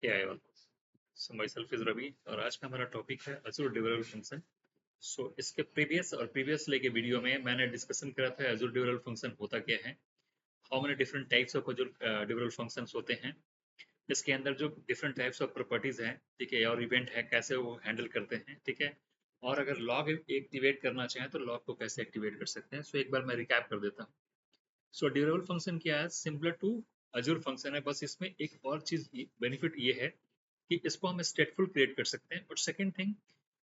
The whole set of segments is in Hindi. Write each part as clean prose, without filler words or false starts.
AI so my self is Ravi और आज का हमारा टॉपिक है अजूर डिवरल फंक्शन। सो इसके प्रीवियस लेके वीडियो में मैंने डिस्कशन करा था अजूर डिवरल फंक्शन होता क्या है, how many different types of azure durable functions होते हैं, इसके अंदर जो डिफरेंट टाइप्स ऑफ प्रॉपर्टीज हैं, ठीक है, और इवेंट है कैसे वो हैंडल करते हैं, ठीक है, और अगर लॉग एक्टिवेट करना चाहें तो लॉग को कैसे एक्टिवेट कर सकते हैं। सो एक बार मैं रिकैप कर देता हूँ। सो ड्यूरेबल फंक्शन क्या है, सिमिलर टू अजूर फंक्शन है, बस इसमें एक और चीज बेनिफिट ये है कि इसको हम स्टेटफुल क्रिएट कर सकते हैं। और सेकंड थिंग,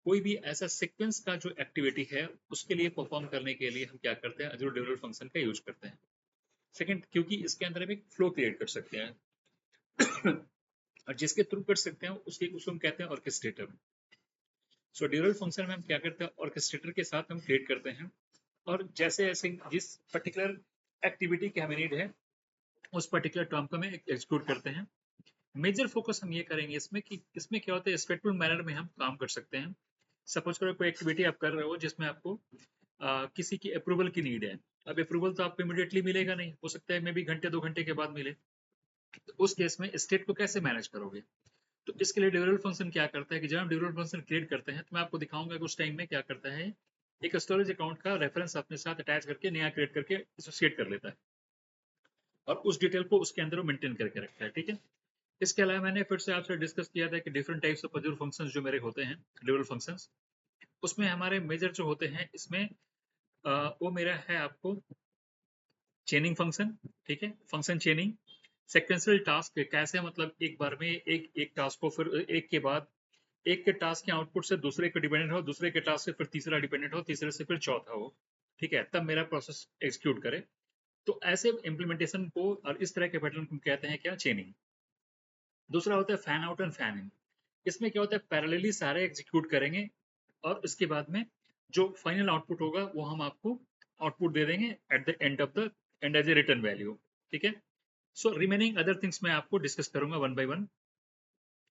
कोई भी ऐसा सीक्वेंस का जो एक्टिविटी है उसके लिए परफॉर्म करने के लिए हम क्या करते हैं, अजूर ड्यूरेबल फंक्शन का यूज करते हैं। सेकंड, क्योंकि इसके अंदर हम एक फ्लो क्रिएट कर सकते हैं और जिसके थ्रू कर सकते हैं उसको हम कहते हैं ऑर्केस्ट्रेटर। सो ड्यूरेबल फंक्शन में हम क्या करते हैं, ऑर्केस्ट्रेटर के साथ हम क्रिएट करते हैं और जैसे जैसे जिस पर्टिकुलर एक्टिविटी की हमें नीड है उस पर्टिकुलर टर्म को हमें एग्जीक्यूट करते हैं। मेजर फोकस हम ये करेंगे इसमें कि इसमें क्या होता है, स्पेक्ट्रल मैनर में हम काम कर सकते हैं। सपोज करो कोई एक्टिविटी आप कर रहे हो जिसमें आपको किसी की अप्रूवल की नीड है। अब अप्रूवल तो आपको इमीडिएटली मिलेगा नहीं, हो सकता है मे बी घंटे 2 घंटे के बाद मिले। तो उस केस में स्टेट को कैसे मैनेज करोगे? तो इसके लिए ड्यूरेबल फंक्शन क्या करता है कि जब हम ड्यूरेबल फंक्शन क्रिएट करते हैं तो मैं आपको दिखाऊंगा कि उस टाइम में क्या करता है, एक स्टोरेज अकाउंट का रेफरेंस अपने साथ अटैच करके नया क्रिएट करके एसोसिएट कर लेता है और उस डिटेल को उसके अंदर मेंटेन करके रखता है, ठीक है। इसके अलावा मैंने फिर से आपसे डिस्कस किया था कि different types of Azzur functions जो मेरे होते हैं, ड्यूरेबल फंक्शंस, उसमें हमारे मेजर जो होते हैं इसमें वो मेरा है आपको चेनिंग फंक्शन, ठीक है, फंक्शन चेनिंग, सेक्वेंशियल टास्क कैसे, मतलब एक बार में एक टास्क को फिर एक के बाद एक के टास्क के आउटपुट से दूसरे को डिपेंडेंट हो, दूसरे के टास्क से फिर तीसरा डिपेंडेंट हो, तीसरे से फिर चौथा हो, ठीक है, तब मेरा प्रोसेस एग्जीक्यूट करे। तो ऐसे इम्प्लीमेंटेशन को और इस तरह के पैटर्न को कहते हैं क्या, चेनिंग। दूसरा होता है fan out and fan in. इसमें क्या होता है, पैरेलली सारे एग्जीक्यूट करेंगे और उसके बाद में जो फाइनल आउटपुट होगा वो हम आपको आउटपुट दे देंगे at the end of the end as a return value, ठीक है। सो रिमेनिंग अदर थिंग्स मैं आपको डिस्कस करूंगा वन बाय वन,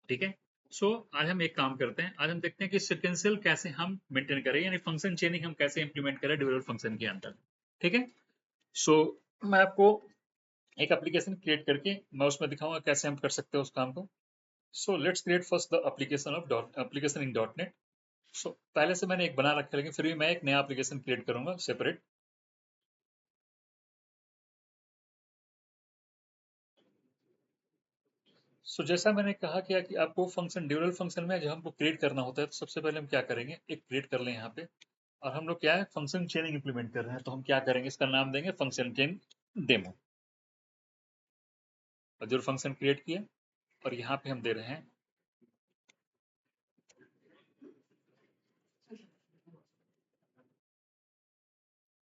ठीक है। सो आज हम एक काम करते हैं, आज हम देखते हैं कि सिक्वेंशियल कैसे हम मेंटेन करें, यानी फंक्शन चेनिंग हम कैसे इंप्लीमेंट करें ड्यूरेबल फंक्शन के अंदर, ठीक है। सो मैं आपको एक एप्लीकेशन क्रिएट करके मैं उसमें दिखाऊंगा कैसे हम कर सकते हैं उस काम को। So let's create first the application of dot application in dot net. So पहले से मैंने एक बना रखा है, लेकिन फिर भी मैं एक नया एप्लीकेशन क्रिएट करूंगा सेपरेट। सो जैसा मैंने कहा क्या कि आपको फंक्शन ड्यूरेबल फंक्शन में जब हमको क्रिएट करना होता है तो सबसे पहले हम क्या करेंगे, एक क्रिएट कर लें यहाँ पे। और हम लोग क्या है, फंक्शन चेनिंग इंप्लीमेंट कर रहे हैं, तो हम क्या करेंगे, इसका नाम देंगे फंक्शन चेन डेमो। और जो फंक्शन क्रिएट किया और यहाँ पे हम दे रहे हैं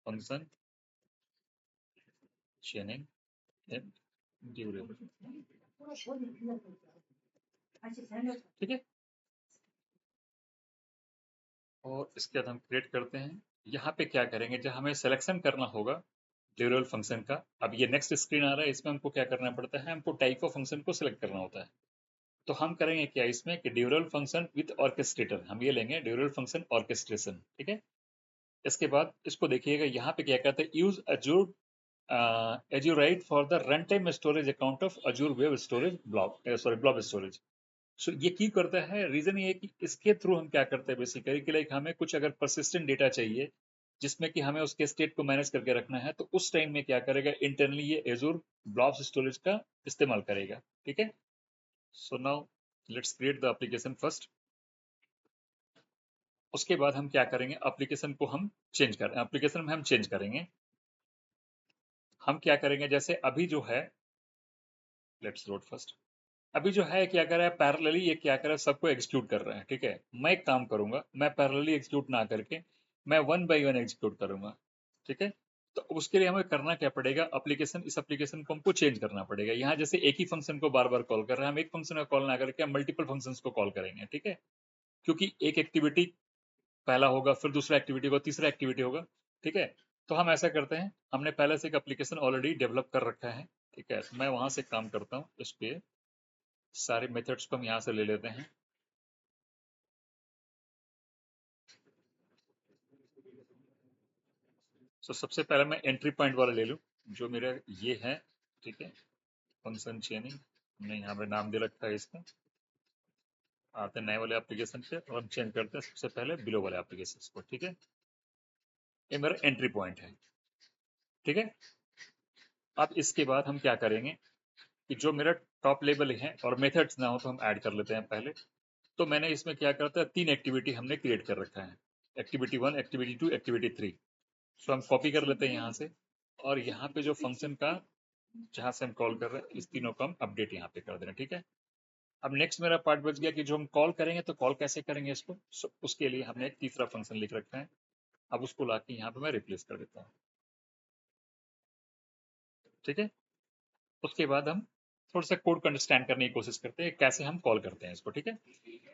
फंक्शन चेनिंग इन ड्यूरेबल, ठीक है। और इसके बाद हम क्रिएट करते हैं। यहाँ पे क्या करेंगे, जब हमें सिलेक्शन करना होगा ड्यूरेबल फंक्शन का, अब ये नेक्स्ट स्क्रीन आ रहा है, इसमें हमको क्या करना पड़ता है, हमको टाइप ऑफ फंक्शन को सिलेक्ट करना होता है। तो हम करेंगे क्या इसमें कि ड्यूरेबल फंक्शन विद ऑर्केस्ट्रेटर, हम ये लेंगे ड्यूरेबल फंक्शन ऑर्केस्ट्रेशन, ठीक है। इसके बाद इसको देखिएगा, यहाँ पे क्या कहते हैं, use azure azurite for the runtime storage account of azure web storage blob, sorry blob storage. So ये क्यों करता है, रीजन ये है कि इसके थ्रू हम क्या करते हैं बेसिकली कि लाइक हमें कुछ अगर परसिस्टेंट डेटा चाहिए जिसमें कि हमें उसके स्टेट को मैनेज करके रखना है, तो उस टाइम में क्या करेगा, इंटरनली ये एजूर ब्लॉब स्टोरेज का इस्तेमाल करेगा, ठीक है। So now let's create the application first. उसके बाद हम क्या करेंगे, एप्लीकेशन को हम चेंज कर एप्लीकेशन में हम चेंज करेंगे। हम क्या करेंगे, जैसे अभी जो है, लेट्स लोड फर्स्ट। अभी जो है क्या कर रहा है, पैरेलली ये क्या कर रहा है, सबको एग्जीक्यूट कर रहा है, ठीक है। मैं एक काम करूंगा, मैं पैरेलली एग्जीक्यूट ना करके मैं वन बाय वन एग्जीक्यूट करूंगा, ठीक है। तो उसके लिए हमें करना क्या पड़ेगा, एप्लीकेशन इस एप्लीकेशन को हमको चेंज करना पड़ेगा। यहाँ जैसे एक ही फंक्शन को बार बार कॉल कर रहे हैं, हम एक फंक्शन का कॉल ना करके हम मल्टीपल फंक्शंस को कॉल करेंगे, ठीक है। क्योंकि एक एक्टिविटी पहला होगा, फिर दूसरा एक्टिविटी होगा, तीसरा एक्टिविटी होगा, ठीक है। तो हम ऐसा करते हैं, हमने पहले से एक एप्लीकेशन ऑलरेडी डेवलप कर रखा है, ठीक है। मैं वहां से काम करता हूँ, इस पे सारे मेथड्स को हम यहाँ से ले लेते हैं। तो सबसे पहले मैं एंट्री पॉइंट वाला ले लूँ जो मेरा ये है, ठीक है, फंक्शन चेनिंग हमने यहाँ पे नाम दे रखा है इसका। आते हैं नए वाले एप्लीकेशन पे और हम चेंज करते हैं सबसे पहले बिलो वाले एप्लीकेशन को। ठीक है, ये मेरा एंट्री पॉइंट है। ठीक है, अब इसके बाद हम क्या करेंगे कि जो मेरा टॉप लेवल है और मेथड्स ना हो तो हम ऐड कर लेते हैं पहले। तो मैंने इसमें क्या करता है, 3 एक्टिविटी हमने क्रिएट कर रखा है, एक्टिविटी 1, एक्टिविटी 2, एक्टिविटी 3। सो हम कॉपी कर लेते हैं यहाँ से, और यहाँ पे जो फंक्शन का जहाँ से हम कॉल कर रहे हैं इस तीनों को हम अपडेट यहाँ पे कर दे रहे हैं। ठीक है, अब नेक्स्ट मेरा पार्ट बच गया कि जो हम कॉल करेंगे तो कॉल कैसे करेंगे इसको। उसके लिए हमने एक तीसरा फंक्शन लिख रखा है, अब उसको लाके यहाँ पे मैं रिप्लेस कर देता हूँ। ठीक है, उसके बाद हम थोड़ा सा कोड को अंडरस्टैंड करने की कोशिश करते हैं कैसे हम कॉल करते हैं इसको। ठीक है,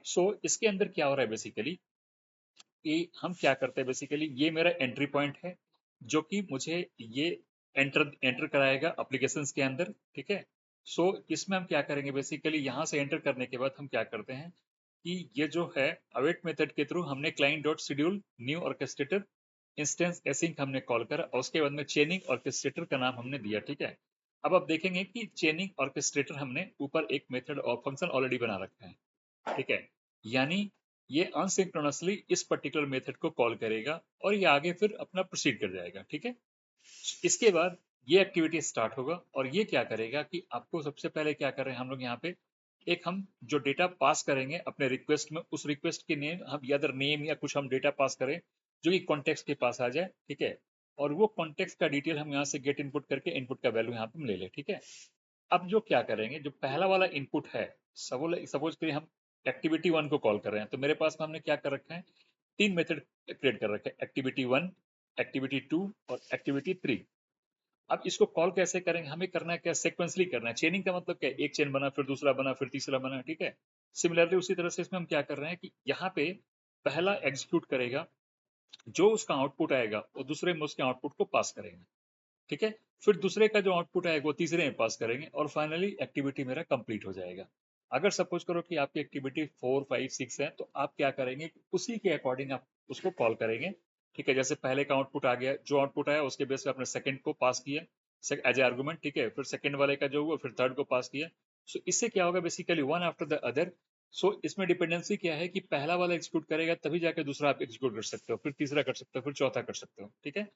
सो इसके अंदर क्या हो रहा है बेसिकली कि हम क्या करते हैं, बेसिकली ये मेरा एंट्री पॉइंट है जो कि मुझे ये एंटर एंटर कराएगा एप्लीकेशंस के अंदर। ठीक है, सो इसमें हम क्या करेंगे, बेसिकली यहाँ से एंटर करने के बाद हम क्या करते हैं कि ये जो है अवेट मेथड के थ्रू हमने client dot schedule new orchestrator instance async हमने कॉल करा, और उसके बाद में चेनिंग ऑर्केस्ट्रेटर का नाम हमने दिया। ठीक है, अब आप देखेंगे कि चेनिंग ऑर्केस्ट्रेटर हमने ऊपर एक मेथड और फंक्शन ऑलरेडी बना रखा है। ठीक है, यानी ये अनसिंक्रोनसली इस पर्टिकुलर मेथड को कॉल करेगा और ये आगे फिर अपना प्रोसीड कर जाएगा। ठीक है, इसके बाद ये एक्टिविटी स्टार्ट होगा और ये क्या करेगा कि आपको सबसे पहले क्या कर रहे हैं हम लोग यहाँ पे, एक हम जो डेटा पास करेंगे अपने रिक्वेस्ट में, उस रिक्वेस्ट के नेम हम या नेम या कुछ हम डेटा पास करें जो कि कॉन्टेक्स्ट के पास आ जाए। ठीक है, और वो कॉन्टेक्स्ट का डिटेल हम यहाँ से गेट इनपुट करके इनपुट का वैल्यू यहाँ पे हम ले लें। ठीक है, अब जो क्या करेंगे, जो पहला वाला इनपुट है, सपोज करिए हम एक्टिविटी 1 को कॉल कर रहे हैं, तो मेरे पास में हमने क्या कर रखा है, 3 मेथड क्रिएट कर रखे हैं, एक्टिविटी 1, एक्टिविटी 2 और एक्टिविटी 3। अब इसको कॉल कैसे करेंगे, हमें करना है क्या, सीक्वेंसली करना है। चेनिंग का मतलब क्या है, एक चेन बना फिर दूसरा बना फिर तीसरा बना। ठीक है, सिमिलरली उसी तरह से इसमें हम क्या कर रहे हैं कि यहाँ पे पहला एग्जीक्यूट करेगा, जो उसका आउटपुट आएगा वो दूसरे में उसके आउटपुट को पास करेंगे। ठीक है, फिर दूसरे का जो आउटपुट आएगा वो तीसरे में पास करेंगे और फाइनली एक्टिविटी मेरा कंप्लीट हो जाएगा। अगर सपोज करो कि आपकी एक्टिविटी 4, 5, 6 है, तो आप क्या करेंगे, उसी के अकॉर्डिंग आप उसको कॉल करेंगे। ठीक है, जैसे पहले का आउटपुट आ गया, जो आउटपुट आया उसके बेस पे आपने सेकंड को पास किया एज ए आर्गुमेंट। ठीक है, फिर सेकंड वाले का जो हुआ फिर थर्ड को पास किया। सो इससे क्या होगा, basically one after the other. So इसमें डिपेंडेंसी क्या है कि पहला वाला एग्जीक्यूट करेगा तभी जाके दूसरा आप एग्जीक्यूट कर सकते हो, फिर तीसरा कर सकते हो, फिर चौथा कर सकते हो। ठीक है,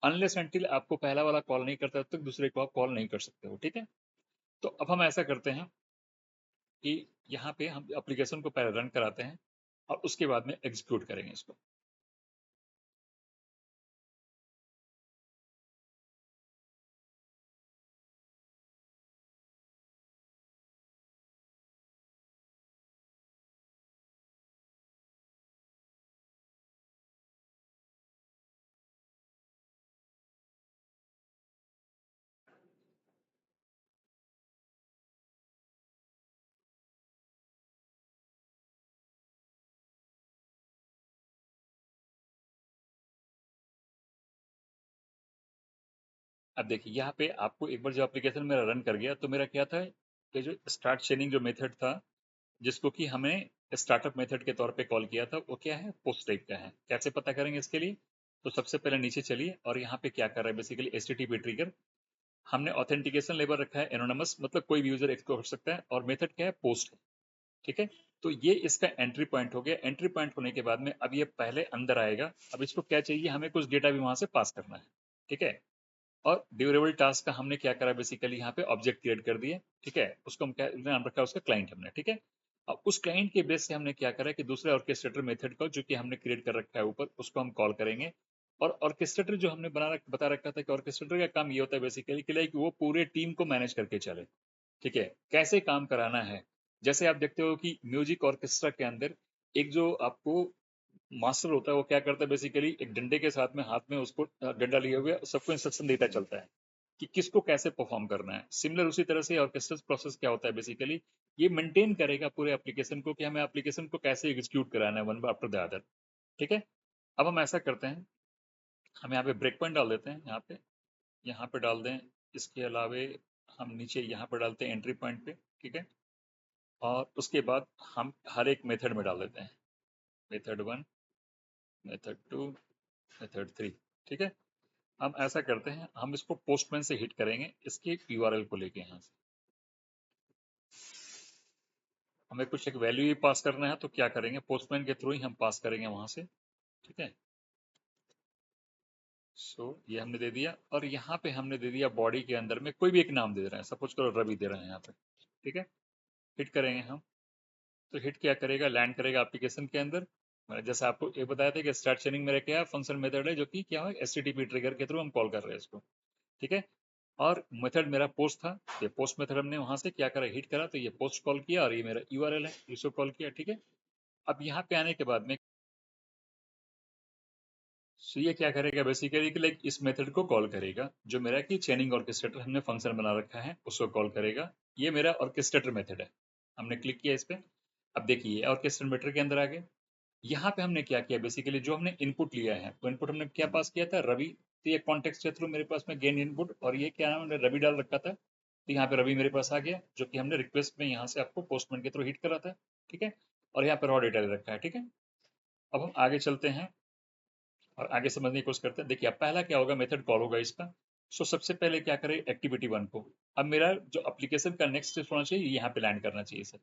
अनलेस अनटिल आपको पहला वाला कॉल नहीं करता तब तक दूसरे को आप कॉल नहीं कर सकते हो। ठीक है, तो अब हम ऐसा करते हैं कि यहाँ पे हम एप्लीकेशन को पहले रन कराते हैं और उसके बाद में एग्जीक्यूट करेंगे इसको। अब देखिए यहाँ पे आपको एक बार जो एप्लीकेशन मेरा रन कर गया तो मेरा क्या था कि जो स्टार्ट शेयरिंग जो मेथड था जिसको कि हमें स्टार्टअप मेथड के तौर पे कॉल किया था, वो क्या है, पोस्ट टाइप का है। कैसे पता करेंगे इसके लिए, तो सबसे पहले नीचे चलिए और यहाँ पे क्या कर रहा है, बेसिकली HTTP ट्रिगर हमने ऑथेंटिकेशन लेवल रखा है एनोनिमस, मतलब कोई भी यूजर एक्सप्लोर कर सकता है, और मेथड क्या है, पोस्ट है। ठीक है, तो ये इसका एंट्री पॉइंट हो गया। एंट्री पॉइंट होने के बाद में अब ये पहले अंदर आएगा, अब इसको क्या चाहिए, हमें कुछ डेटा भी वहां से पास करना है। ठीक है, और ड्यूरेबल टास्क का हमने क्या करा, बेसिकली यहाँ पे ऑब्जेक्ट क्रिएट कर दिए। ठीक है, उसको हम क्या नाम रखा है, उसका क्लाइंट हमने। ठीक है, अब उस क्लाइंट के बेस से हमने क्या करा कि दूसरे ऑर्केस्ट्रेटर मेथड को जो कि हमने क्रिएट कर रखा है ऊपर, उसको हम कॉल करेंगे। और ऑर्केस्ट्रेटर जो हमने बता रखा था कि ऑर्केस्ट्रेटर का काम ये होता है बेसिकली कि लाइक वो पूरे टीम को मैनेज करके चले। ठीक है, कैसे काम कराना है, जैसे आप देखते हो कि म्यूजिक ऑर्केस्ट्रा के अंदर एक जो आपको मास्टर होता है वो क्या करता है, बेसिकली एक डंडे के साथ में हाथ में उसको डंडा लिए हुए सबको इंस्ट्रक्शन देता चलता है कि किसको कैसे परफॉर्म करना है। सिमिलर उसी तरह से ऑर्केस्ट्रल प्रोसेस क्या होता है, बेसिकली ये मेंटेन करेगा पूरे एप्लीकेशन को कि हमें एप्लीकेशन को कैसे एग्जीक्यूट कराना है वन आफ्टर द अदर। ठीक है, अब हम ऐसा करते हैं, हम यहाँ पे ब्रेक पॉइंट डाल देते हैं, यहाँ पे डाल दें। इसके अलावे हम नीचे यहाँ पे डालते हैं एंट्री पॉइंट पे। ठीक है, और उसके बाद हम हर एक मेथड में डाल देते हैं, मेथड 1, मेथड 2, मेथड 3। ठीक है, हम ऐसा करते हैं, हम इसको पोस्टमैन से हिट करेंगे इसके URL को लेके यहाँ से। हमें कुछ एक वैल्यू ही पास करना है, तो क्या करेंगे, पोस्टमैन के थ्रू ही हम पास करेंगे वहां से, ठीक है। सो ये हमने दे दिया, और यहाँ पे हमने दे दिया बॉडी के अंदर में कोई भी एक नाम दे रहे हैं, सपोज करो रवि दे रहे हैं यहाँ पे, ठीक है। हिट करेंगे हम, तो हिट क्या करेगा, लैंड करेगा एप्लीकेशन के अंदर। मैंने जैसे आपको ये बताया था कि स्टार्ट चेनिंग मेरा क्या है, फंक्शन मेथड है, जो कि क्या है, HTTP ट्रिगर के थ्रू हम कॉल कर रहे हैं इसको, ठीक है। और मेथड मेरा पोस्ट था, ये पोस्ट मेथड हमने वहां से क्या करा, हिट करा, तो ये पोस्ट कॉल किया, और ये मेरा URL है, इसको कॉल किया, ठीक है। अब यहाँ पे आने के बाद में ये क्या करेगा, बेसिकली कि लाइक इस मेथड को कॉल करेगा, जो मेरा कि चेनिंग ऑर्केस्ट्रेटर हमने फंक्शन बना रखा है उसको कॉल करेगा। ये मेरा ऑर्केस्ट्रेटर मेथड है, हमने क्लिक किया इस पे। अब देखिए ऑर्केस्ट्रेटर मेथड के अंदर आ गए। यहाँ पे हमने क्या किया, बेसिकली जो हमने इनपुट लिया है, वो इनपुट हमने क्या पास किया था, रवि। तो ये कॉन्टेक्स्ट के थ्रू मेरे पास में गेन इनपुट, और ये क्या नाम, हमने रवि डाल रखा था, तो यहाँ पे रवि मेरे पास आ गया, जो कि हमने रिक्वेस्ट में यहाँ से आपको पोस्टमैन के थ्रू हिट करा था, ठीक है। और यहाँ पे रॉ डेटा रखा है, ठीक है। अब हम आगे चलते हैं और आगे समझने की कोशिश करते हैं। देखिए अब पहला क्या होगा, मेथड कॉल होगा इसका। सो सबसे पहले क्या करें, एक्टिविटी 1 को। अब मेरा जो एप्लीकेशन का नेक्स्ट स्टेप होना चाहिए, यहाँ पे लैंड करना चाहिए सर।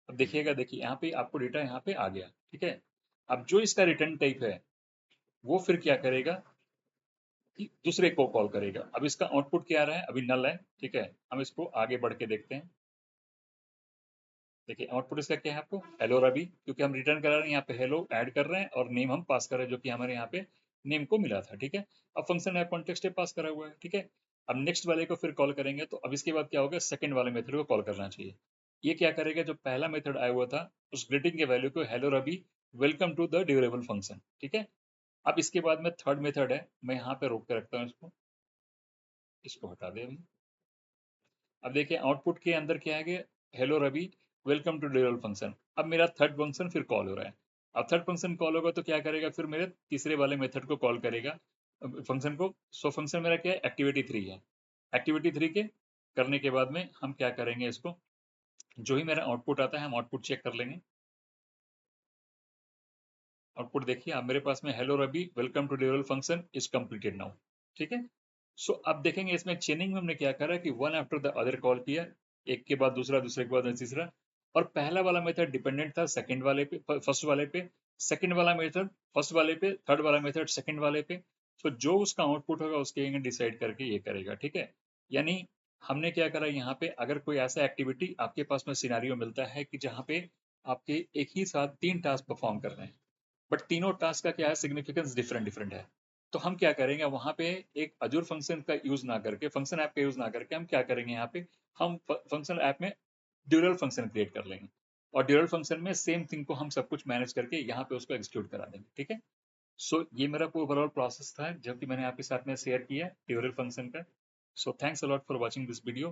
अब देखिएगा, देखिए यहाँ पे आपको डेटा यहाँ पे आ गया, ठीक है। अब जो इसका रिटर्न टाइप है, वो फिर क्या करेगा कि दूसरे को कॉल करेगा। अब इसका आउटपुट क्या आ रहा है, अभी नल है, ठीक है। हम इसको आगे बढ़ के देखते हैं। देखिए आउटपुट इसका क्या है, आपको हेलो रवि, क्योंकि हम रिटर्न करा रहे हैं यहाँ पे, हेलो ऐड कर रहे हैं, और नेम हम पास कर रहे हैं, जो कि हमारे यहाँ पे नेम को मिला था, ठीक है। अब फंक्शन है कॉन्टेक्स्ट पास करा हुआ है, ठीक है। अब नेक्स्ट वाले को फिर कॉल करेंगे, तो अब इसके बाद क्या होगा, सेकंड वाले मेथड को कॉल करना चाहिए। ये क्या करेगा, जो पहला मेथड आया हुआ था, उस ग्रीटिंग के वैल्यू को hello Ravi welcome to the durable function, ठीक है। अब इसके बाद में थर्ड मेथड है, मैं यहाँ पे रोक के रखता हूँ इसको, इसको हटा दे अभी। अब देखिए आउटपुट के अंदर क्या है, hello Ravi welcome to durable function. अब मेरा थर्ड फंक्शन फिर कॉल हो रहा है। अब थर्ड फंक्शन कॉल होगा तो क्या करेगा, फिर मेरे तीसरे वाले मेथड को कॉल करेगा, फंक्शन को। सो फंक्शन मेरा क्या है, एक्टिविटी 3 है। एक्टिविटी 3 के करने के बाद में हम क्या करेंगे, इसको जो ही मेरा आउटपुट आता है, हम आउटपुट चेक कर लेंगे। आउटपुट देखिए, अब मेरे पास में hello Ravi welcome to durable function is completed now, ठीक है। सो अब देखेंगे इसमें चेनिंग में हमने क्या करा कि one after the other call किया, एक के बाद दूसरा, दूसरे के बाद तीसरा। और पहला वाला मेथड डिपेंडेंट था सेकंड वाले पे, फर्स्ट वाले पे। सेकंड वाला मेथड फर्स्ट वाले पे, थर्ड वाला मेथड सेकंड वाले पे। तो जो उसका आउटपुट होगा उसके डिसाइड करके ये करेगा, ठीक है। यानी हमने क्या करा यहाँ पे, अगर कोई ऐसा एक्टिविटी आपके पास में सिनारियो मिलता है कि जहाँ पे आपके एक ही साथ 3 टास्क परफॉर्म कर रहे हैं, बट तीनों टास्क का क्या है, सिग्निफिकेंस डिफरेंट डिफरेंट है। तो हम क्या करेंगे वहां पे, एक अजूर फंक्शन का यूज ना करके, फंक्शन ऐप का यूज ना करके, हम क्या करेंगे यहाँ पे, हम फंक्शन ऐप में ड्यूरल फंक्शन क्रिएट कर लेंगे, और ड्यूरल फंक्शन में सेम थिंग को हम सब कुछ मैनेज करके यहाँ पे उसको एग्जीक्यूट करा देंगे, ठीक है। सो ये मेरा ओवरऑल प्रोसेस था, जो कि मैंने आपके साथ में शेयर किया ड्यूरल फंक्शन का। So thanks a lot for watching this video.